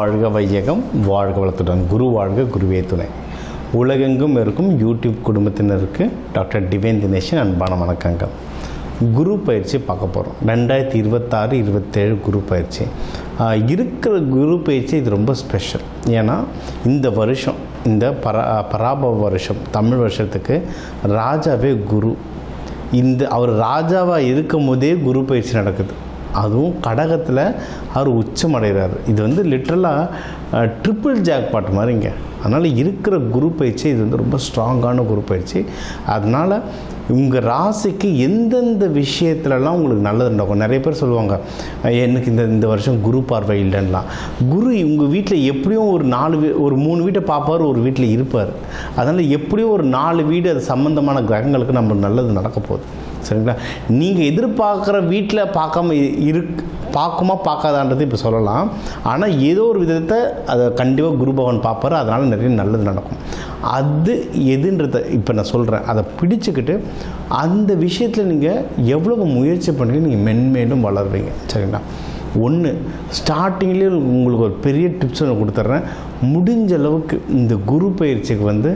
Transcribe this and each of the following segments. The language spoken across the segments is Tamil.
வாழ்க வையகம், வாழ்க வளத்துடன். குரு வாழ்க, குருவே துணை. உலகெங்கும் இருக்கும் யூடியூப் குடும்பத்தினருக்கு டாக்டர் டிவைன் தினேஷன் அன்பான வணக்கங்கள். குரு பயிற்சி பார்க்க போகிறோம். 2026-27 குரு பயிற்சி இருக்கிற குரு பயிற்சி இது ரொம்ப ஸ்பெஷல். ஏன்னா இந்த வருஷம், இந்த பராபவ வருஷம், தமிழ் வருஷத்துக்கு ராஜாவே குரு. அவர் ராஜாவாக இருக்கும் போதே குரு பயிற்சி நடக்குது. அதுவும் கடகத்தில் அவர் உச்சமடைகிறார். இது லிட்ரலாக ட்ரிபிள் ஜாக்பாட் மாதிரிங்க. அதனால் இருக்கிற குரு பயிற்சி இது ரொம்ப ஸ்ட்ராங்கான குரு பயிற்சி. அதனால் உங்கள் ராசிக்கு எந்தெந்த விஷயத்துலலாம் உங்களுக்கு நல்லது நடக்கும். நிறைய பேர் சொல்லுவாங்க, எனக்கு இந்த வருஷம் குரு பார்வை இல்லைன்னா. குரு உங்கள் வீட்டில் எப்படியும் ஒரு 3 வீட்டை பார்ப்பார், ஒரு வீட்டில் இருப்பார். அதனால் எப்படியும் ஒரு 4 வீடு அது சம்மந்தமான கிரகங்களுக்கு நம்மளுக்கு நல்லது நடக்க போகுது. சரிங்களா? நீங்கள் எதிர்பார்க்குற வீட்டில் பார்க்குமா பார்க்காதான்றது இப்போ சொல்லலாம். ஆனால் ஏதோ ஒரு விதத்தை அதை கண்டிப்பாக குரு பகவான் பார்ப்பார். அதனால் நிறைய நல்லது நடக்கும். அது எதுன்றதை இப்போ நான் சொல்கிறேன். அதை பிடிச்சிக்கிட்டு அந்த விஷயத்தில் நீங்கள் எவ்வளவு முயற்சி பண்ணுறீங்க, நீங்கள் மென்மேலும் வளருவீங்க. சரிங்களா? ஒன்று, ஸ்டார்டிங்லேயே உங்களுக்கு ஒரு பெரிய டிப்ஸ் ஒன்று கொடுத்துட்றேன். முடிஞ்ச அளவுக்கு இந்த குரு பயிற்சிக்கு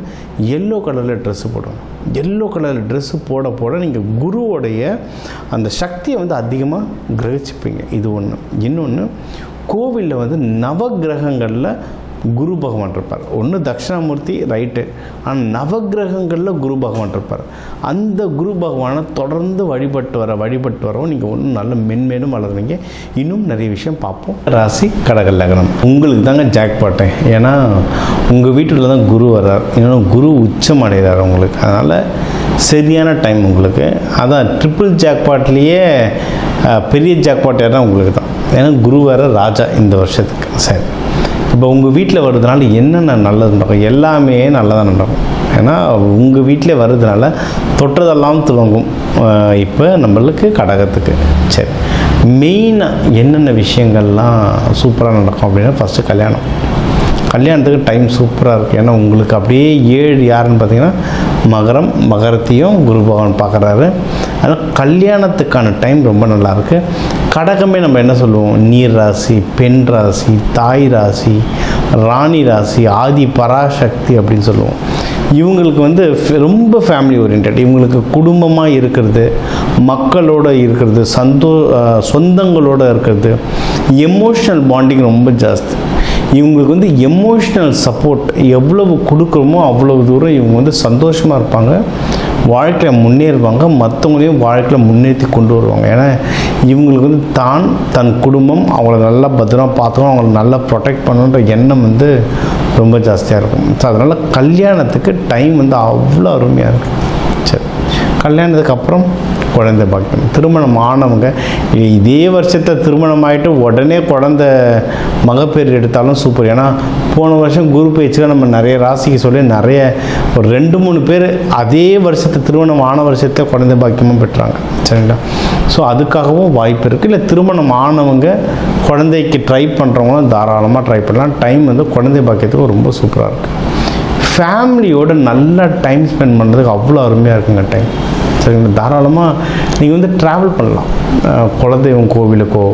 எல்லோ கலரில் ட்ரெஸ்ஸு போடணும். எல்லோ கலரில் ட்ரெஸ்ஸு போட நீங்கள் குருவோடைய அந்த சக்தியை அதிகமாக கிரகிச்சுப்பீங்க. இது ஒன்று. இன்னொன்று, கோவிலில் நவகிரகங்களில் குரு பகவான் இருப்பார். ஒன்று தட்சிணாமூர்த்தி, ரைட்டு. ஆனால் நவகிரகங்களில் குரு பகவான் இருப்பார். அந்த குரு பகவானை தொடர்ந்து வழிபட்டு வரவும் நீங்கள் ஒன்றும் நல்ல மென்மேலும் வளருவீங்க. இன்னும் நிறைய விஷயம் பார்ப்போம். ராசி கடக லக்னம், உங்களுக்கு தாங்க ஜாக்பாட்டு. ஏன்னா உங்கள் வீட்டில் தான் குரு வர்றார். இன்னொன்று குரு உச்சம் அடைகிறார் உங்களுக்கு. அதனால் சரியான டைம் உங்களுக்கு. அதான் ட்ரிபிள் ஜாக்பாட்லேயே பெரிய ஜாக்பாட் ஏன்னா உங்களுக்கு தான். ஏன்னா குரு வேறு ராஜா இந்த வருஷத்துக்கு. சரி, இப்போ உங்கள் வீட்டில் வர்றதுனால என்னென்ன நல்லது நடக்கும்? எல்லாமே நல்லதாக நடக்கும். ஏன்னா உங்கள் வீட்டிலே வர்றதுனால தொட்டதெல்லாம் துவங்கும். இப்போ நம்மளுக்கு கடகத்துக்கு. சரி, மெயினாக என்னென்ன விஷயங்கள்லாம் சூப்பராக நடக்கும் அப்படின்னா, ஃபஸ்ட்டு கல்யாணத்துக்கு டைம் சூப்பராக இருக்குது. ஏன்னா உங்களுக்கு அப்படியே 7 யாருன்னு பார்த்தீங்கன்னா மகரம், மகரத்தையும் குரு பகவான் பார்க்குறாரு. அதனால் கல்யாணத்துக்கான டைம் ரொம்ப நல்லாயிருக்கு. கடகமே நம்ம என்ன சொல்லுவோம்? நீர் ராசி, பெண் ராசி, தாய் ராசி, ராணி ராசி, ஆதி பராசக்தி அப்படின்னு சொல்லுவோம். இவங்களுக்கு ரொம்ப ஃபேமிலி ஓரியன்ட். இவங்களுக்கு குடும்பமாக இருக்கிறது, மக்களோடு இருக்கிறது, சொந்தங்களோடு இருக்கிறது, எமோஷ்னல் பாண்டிங் ரொம்ப ஜாஸ்தி. இவங்களுக்கு எமோஷ்னல் சப்போர்ட் எவ்வளவு கொடுக்குறோமோ அவ்வளவு தூரம் இவங்க சந்தோஷமாக இருப்பாங்க, வாழ்க்கையில் முன்னேறுவாங்க, மற்றவங்களையும் வாழ்க்கையில் முன்னேற்றி கொண்டு வருவாங்க. ஏன்னா இவங்களுக்கு தன் குடும்பம் அவங்கள நல்லா பத்திரமா பார்த்துக்கணும், அவங்கள நல்லா ப்ரொடெக்ட் பண்ணணுன்ற எண்ணம் ரொம்ப ஜாஸ்தியாக இருக்கும். ஸோ அதனால் கல்யாணத்துக்கு டைம் அவ்வளோ அருமையாக இருக்குது. சரி, கல்யாணத்துக்கு அப்புறம் குழந்தை பாக்கியம். திருமணம் ஆனவங்க இதே வருஷத்தில் திருமணம் ஆகிட்டு உடனே குழந்தை மகப்பேறு எடுத்தாலும் சூப்பர். ஏன்னா போன வருஷம் குரு பயிற்சியில் நம்ம நிறைய ராசிக்கு சொல்லி ஒரு 2-3 பேர் அதே வருஷத்தை திருமணம் ஆன வருஷத்தில் குழந்தை பாக்கியமும் பெற்றாங்க. சரிங்களா? ஸோ அதுக்காகவும் வாய்ப்பு இருக்குது. இல்லை திருமணம் ஆனவங்க குழந்தைக்கு ட்ரை பண்ணுறவங்களும் தாராளமாக ட்ரை பண்ணலாம். டைம் குழந்தை பாக்கியத்துக்கு ரொம்ப சூப்பராக இருக்குது. ஃபேமிலியோட நல்லா டைம் ஸ்பெண்ட் பண்ணுறதுக்கு அவ்வளோ அருமையாக இருக்குங்க டைம். சரிங்களா? தாராளமாக நீங்கள் ட்ராவல் பண்ணலாம். குலதெய்வம் கோவிலுக்கோ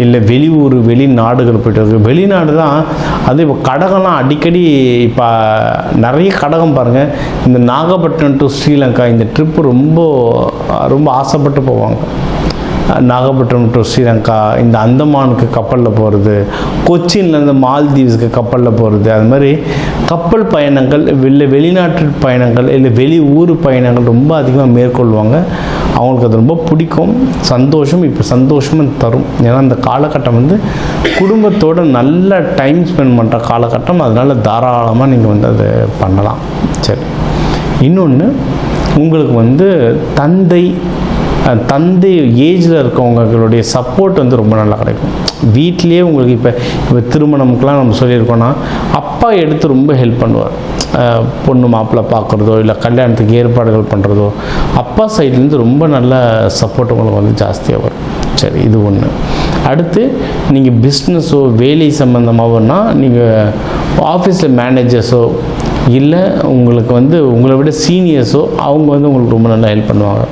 இல்லை வெளிநாடுகள் போய்ட்டு இருக்கு. வெளிநாடு தான் அது. இப்போ கடகம்லாம் அடிக்கடி இப்போ நிறைய கடகம் பாருங்கள். இந்த நாகப்பட்டினம் டு ஸ்ரீலங்கா இந்த ட்ரிப்பு ரொம்ப ஆசைப்பட்டு போவாங்க. நாகப்பட்டினம் டு ஸ்ரீலங்கா, இந்த அந்தமானுக்கு கப்பலில் போகிறது, கொச்சின்லேருந்து மால்தீவ்ஸுக்கு கப்பலில் போகிறது, அது மாதிரி கப்பல் பயணங்கள், வெளிநாட்டு பயணங்கள், இல்லை வெளியூர் பயணங்கள் ரொம்ப அதிகமாக மேற்கொள்வாங்க. அவங்களுக்கு அது ரொம்ப பிடிக்கும். சந்தோஷம், இப்போ சந்தோஷமும் தரும். ஏன்னா அந்த காலகட்டம் குடும்பத்தோடு நல்ல டைம் ஸ்பெண்ட் பண்ணுற காலகட்டம். அதனால் தாராளமாக நீங்கள் அதை பண்ணலாம். சரி, இன்னொன்று, உங்களுக்கு தந்தை ஏஜில் இருக்கவங்களுடைய சப்போர்ட் ரொம்ப நல்லா கிடைக்கும். வீட்லேயே உங்களுக்கு இப்போ திருமணமுக்கெலாம் நம்ம சொல்லியிருக்கோன்னா அப்பா எடுத்து ரொம்ப ஹெல்ப் பண்ணுவார். பொண்ணு மாப்பிள்ளை பார்க்குறதோ இல்லை கல்யாணத்துக்கு ஏற்பாடுகள் பண்ணுறதோ அப்பா சைட்லேருந்து ரொம்ப நல்ல சப்போர்ட் உங்களுக்கு ஜாஸ்தியாக வரும். சரி, இது ஒன்று. அடுத்து நீங்கள் பிஸ்னஸோ வேலை சம்மந்தமாகனா நீங்கள் ஆஃபீஸில் மேனேஜர்ஸோ இல்லை உங்களுக்கு உங்களை விட சீனியர்ஸோ அவங்க உங்களுக்கு ரொம்ப நல்லா ஹெல்ப் பண்ணுவாங்க.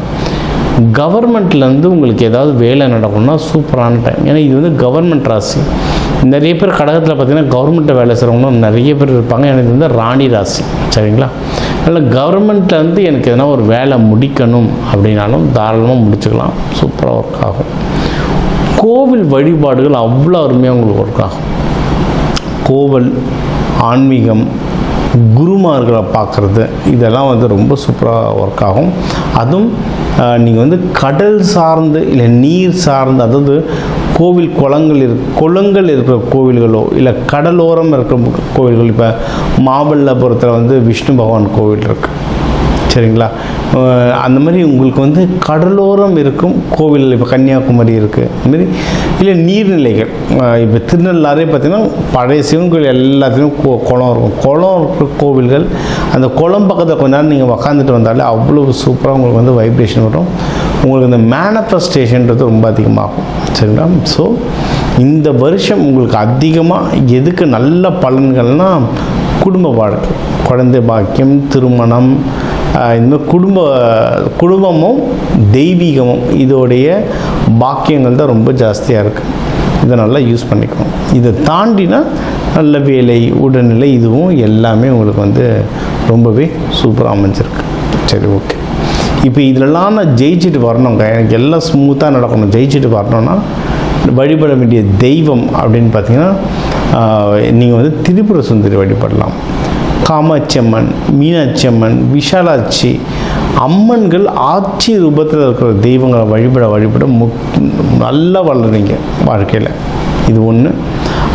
கவர்மெண்ட்லேருந்து உங்களுக்கு ஏதாவது வேலை நடக்கணும்னா சூப்பரான டைம். ஏன்னா இது வந்து கவர்மெண்ட் ராசி. நிறைய பேர் கடகத்தில் பார்த்திங்கன்னா கவர்மெண்ட்டை வேலை செய்கிறவங்களும் நிறைய பேர் இருப்பாங்க. எனக்கு வந்து ராணி ராசி, சரிங்களா? அதனால் கவர்மெண்ட்லேருந்து எனக்கு எதனா ஒரு வேலை முடிக்கணும் அப்படின்னாலும் தாராளமாக முடிச்சுக்கலாம், சூப்பராக ஒர்க் ஆகும். கோவில் வழிபாடுகள் அவ்வளோ அருமையாக உங்களுக்கு ஒர்க் ஆகும். கோவில், ஆன்மீகம், குருமார்களை பார்க்குறது, இதெல்லாம் வந்து ரொம்ப சூப்பராக ஒர்க் ஆகும். அதுவும் நீங்கள் வந்து கடல் சார்ந்து இல்லை நீர் சார்ந்து, அதாவது கோவில் குளங்கள் இருக்கிற கோவில்களோ இல்லை கடலோரம் இருக்கிற கோவில்கள், இப்போ மாமல்லபுரத்தில் வந்து விஷ்ணு பகவான் கோவில் இருக்குது, சரிங்களா? அந்த மாதிரி உங்களுக்கு வந்து கடலோரம் இருக்கும் கோவில், இப்போ கன்னியாகுமரி இருக்குது, அதுமாரி இல்லை நீர்நிலைகள். இப்போ திருநள்ளாரே பார்த்திங்கன்னா பழைய சிவன் கோவில் எல்லாத்துலேயும் குளம் இருக்கும். குளம் இருக்கிற கோவில்கள், அந்த குளம் பக்கத்தில் கொஞ்ச நேரம் நீங்கள் உக்காந்துட்டு வந்தாலே அவ்வளோ சூப்பராக உங்களுக்கு வந்து வைப்ரேஷன் வரும். உங்களுக்கு இந்த மேனிஃபெஸ்டேஷன்றது ரொம்ப அதிகமாகும், சரிங்களா? ஸோ இந்த வருஷம் உங்களுக்கு அதிகமாக எதுக்கு நல்ல பலன்கள்னால் குடும்ப வாழ்க்கை, குழந்தை பாக்கியம், திருமணம், இந்த குடும்பமும் தெய்வீகமும் இதோடைய பாக்கியங்கள் தான் ரொம்ப ஜாஸ்தியாக இருக்குது. இதை நல்லா யூஸ் பண்ணிக்கணும். இதை தாண்டினா நல்ல வேலை, உடல்நிலை, இதுவும் எல்லாமே உங்களுக்கு வந்து ரொம்பவே சூப்பராக அமைஞ்சிருக்கு. சரி, ஓகே. இப்போ இதிலெல்லாம் நான் ஜெயிச்சுட்டு வரணுங்க, எனக்கு எல்லாம் ஸ்மூத்தாக நடக்கணும், ஜெயிச்சுட்டு வரணும்னா வழிபட வேண்டிய தெய்வம் அப்படின்னு பார்த்தீங்கன்னா நீங்கள் வந்து திரிபுர சுந்தரி வழிபடலாம். காமாட்சி அம்மன், மீனாட்சி அம்மன், விஷாலாட்சி அம்மன்கள் ஆட்சி ரூபத்தில் இருக்கிற தெய்வங்களை வழிபட நல்லா வளருவீங்க வாழ்க்கையில். இது ஒன்று.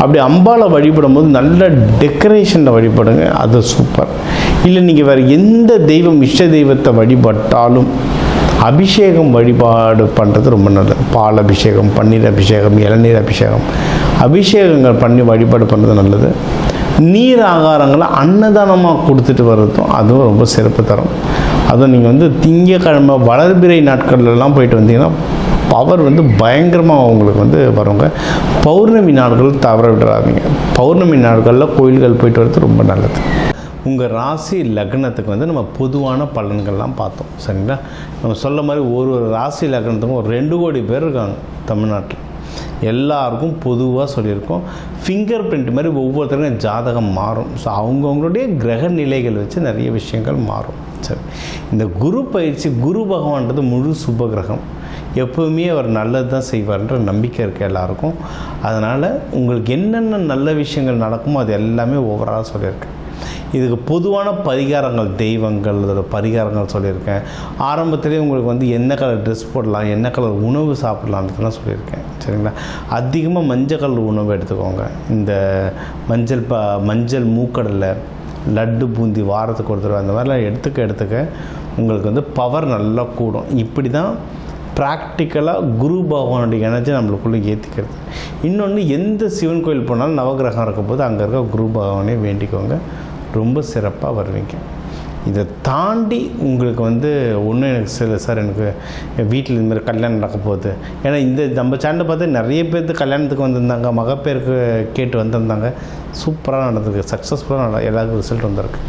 அப்படி அம்பாவை வழிபடும் போது நல்ல டெக்கரேஷனில் வழிபடுங்க, அது சூப்பர். இல்லை நீங்கள் வேறு எந்த தெய்வம் இஷ்ட தெய்வத்தை வழிபட்டாலும் அபிஷேகம் வழிபாடு பண்ணுறது ரொம்ப நல்லது. பால் அபிஷேகம், பன்னீர் அபிஷேகம், இளநீர் அபிஷேகங்கள் பண்ணி வழிபாடு பண்ணுறது நல்லது. நீர் ஆகாரங்களை அன்னதானமாக கொடுத்துட்டு வர்றதும் அதுவும் ரொம்ப சிறப்பு தரும். அதுவும் நீங்கள் வந்து திங்கக்கிழமை வளர்பிறை நாட்கள்லாம் போயிட்டு வந்தீங்கன்னா பவர் வந்து பயங்கரமாக உங்களுக்கு வந்து வருங்க. பௌர்ணமி நாட்கள் தவற விடாதீங்க. பௌர்ணமி நாட்களில் கோயில்கள் போயிட்டு வர்றது ரொம்ப நல்லது. உங்கள் ராசி லக்னத்துக்கு வந்து நம்ம பொதுவான பலன்கள்லாம் பார்த்தோம், சரிங்களா? நம்ம சொல்ல மாதிரி ஒரு ராசி லக்னத்துக்கும் ஒரு 2 கோடி பேர் இருக்காங்க தமிழ்நாட்டில். எல்லாருக்கும் பொதுவாக சொல்லியிருக்கோம். ஃபிங்கர் பிரிண்ட் மாதிரி ஒவ்வொருத்தருக்கும் ஜாதகம் மாறும். ஸோ அவங்கவுங்களுடைய கிரக நிலைகள் வச்சு நிறைய விஷயங்கள் மாறும். சரி, இந்த குரு பயிற்சி, குரு பகவான்றது முழு சுப கிரகம். எப்போவுமே அவர் நல்லது தான் செய்வார்ன்ற நம்பிக்கை இருக்குது எல்லாருக்கும். அதனால் உங்களுக்கு என்னென்ன நல்ல விஷயங்கள் நடக்குமோ அது எல்லாமே ஓவராலாக சொல்லியிருக்கேன். இதுக்கு பொதுவான பரிகாரங்கள், தெய்வங்கள், அதோட பரிகாரங்கள் சொல்லியிருக்கேன். ஆரம்பத்திலே உங்களுக்கு வந்து என்ன கலர் ட்ரெஸ் போடலாம், என்ன கலர் உணவு சாப்பிட்லான்றதுலாம் சொல்லியிருக்கேன், சரிங்களா? அதிகமாக மஞ்சள் கலர் உணவு எடுத்துக்கோங்க. இந்த மஞ்சள் மூக்கடலை, லட்டு, பூந்தி வாரத்துக்கு ஒரு தடவை அந்த மாதிரிலாம் எடுத்துக்க உங்களுக்கு வந்து பவர் நல்லா கூடும். இப்படி தான் ப்ராக்டிக்கலாக குரு பகவானுடைய எனர்ஜி நம்மளுக்குள்ளே ஏற்றிக்கிறது. இன்னொன்று, எந்த சிவன் கோயில் போனாலும் நவகிரகம் இருக்கும்போது அங்கே இருக்க குரு பகவானே வேண்டிக்கோங்க, ரொம்ப சிறப்பாக வருவீங்க. இதை தாண்டி உங்களுக்கு வந்து ஒன்றும் எனக்கு சார் எனக்கு வீட்டில் இதுமாதிரி கல்யாணம் நடக்க போகுது. ஏன்னா இந்த நம்ம சேனலில் பார்த்து நிறைய பேருக்கு கல்யாணத்துக்கு வந்திருந்தாங்க, மகப்பேருக்கு கேட்டு வந்திருந்தாங்க. சூப்பராக நடந்திருக்கு, சக்ஸஸ்ஃபுல்லாக எல்லாருக்கும் ரிசல்ட் வந்திருக்கு.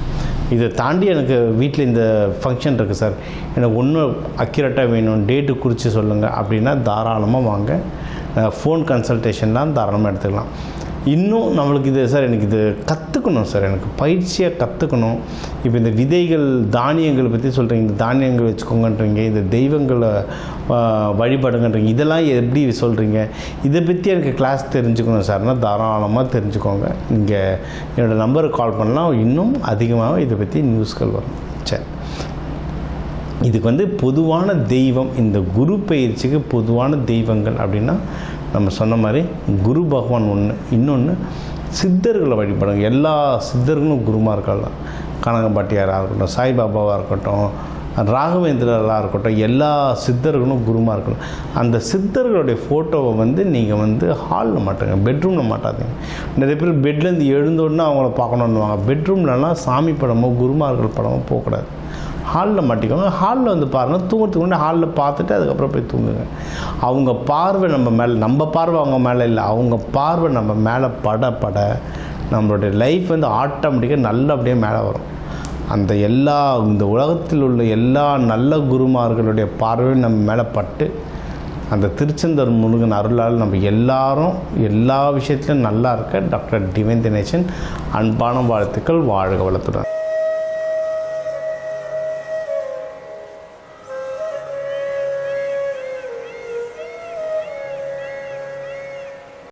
இதை தாண்டி எனக்கு வீட்டில் இந்த ஃபங்க்ஷன் இருக்குது சார், எனக்கு ஒன்றும் அக்யூரேட்டாக வேணும், டேட்டு குறித்து சொல்லுங்கள் அப்படின்னா தாராளமாக வாங்க. ஃபோன் கன்சல்டேஷன்லாம் தாராளமாக எடுத்துக்கலாம். இன்னும் நம்மளுக்கு இது சார் எனக்கு இது கற்றுக்கணும் சார், எனக்கு பயிற்சியாக கற்றுக்கணும். இப்போ இந்த விதைகள், தானியங்களை பற்றி சொல்கிறீங்க, இந்த தானியங்கள் வச்சுக்கோங்கன்றீங்க, இந்த தெய்வங்களை வழிபடுங்கன்றீங்க, இதெல்லாம் எப்படி சொல்கிறீங்க, இதை பற்றி எனக்கு கிளாஸ் தெரிஞ்சுக்கணும் சார்னால் தாராளமாக தெரிஞ்சுக்கோங்க. இங்கே என்னோடய நம்பருக்கு கால் பண்ணலாம், இன்னும் அதிகமாக இதை பற்றி நியூஸ்கள் வரும். சரி, இதுக்கு வந்து பொதுவான தெய்வம், இந்த குரு பயிற்சிக்கு பொதுவான தெய்வங்கள் அப்படின்னா நம்ம சொன்ன மாதிரி குரு பகவான் ஒன்று. இன்னொன்று, சித்தர்களை வழிபடுங்க. எல்லா சித்தர்களும் குருமார்கள் தான். கனகம்பாட்டியாராக இருக்கட்டும், சாய்பாபாவாக இருக்கட்டும், ராகவேந்திரராக இருக்கட்டும், எல்லா சித்தர்களும் குருமார்கள். அந்த சித்தர்களுடைய ஃபோட்டோவை வந்து நீங்கள் வந்து ஹாலில் மாட்டுங்க, பெட்ரூமில் மாட்டாதீங்க. நிறைய பேர் பெட்லேருந்து எழுந்தோடனே அவங்கள பார்க்கணுன்னுவாங்க. பெட்ரூம்லலாம் சாமி படமோ குருமார்கள் படமோ போகக்கூடாது, ஹாலில் மாட்டிக்கோங்க. ஹாலில் வந்து பாருங்கள், தூங்குறதுக்கு முன்னாடி ஹாலில் பார்த்துட்டு அதுக்கப்புறம் போய் தூங்குங்க. அவங்க பார்வை நம்ம மேலே, நம்ம பார்வை அவங்க மேலே இல்லை, அவங்க பார்வை நம்ம மேலே பட நம்மளுடைய லைஃப் வந்து ஆட்டோமேட்டிக்காக நல்லபடியாக மேலே வரும். அந்த இந்த உலகத்தில் உள்ள எல்லா நல்ல குருமார்களுடைய பார்வையும் நம்ம மேலே பட்டு அந்த திருச்செந்தூர் முருகன் அருளால் நம்ம எல்லாரும் எல்லா விஷயத்துலையும் நல்லா இருக்க டாக்டர் டிவைன் தினேசன் அன்பான வாழ்த்துக்கள். வாழ்க வளத்துடன்.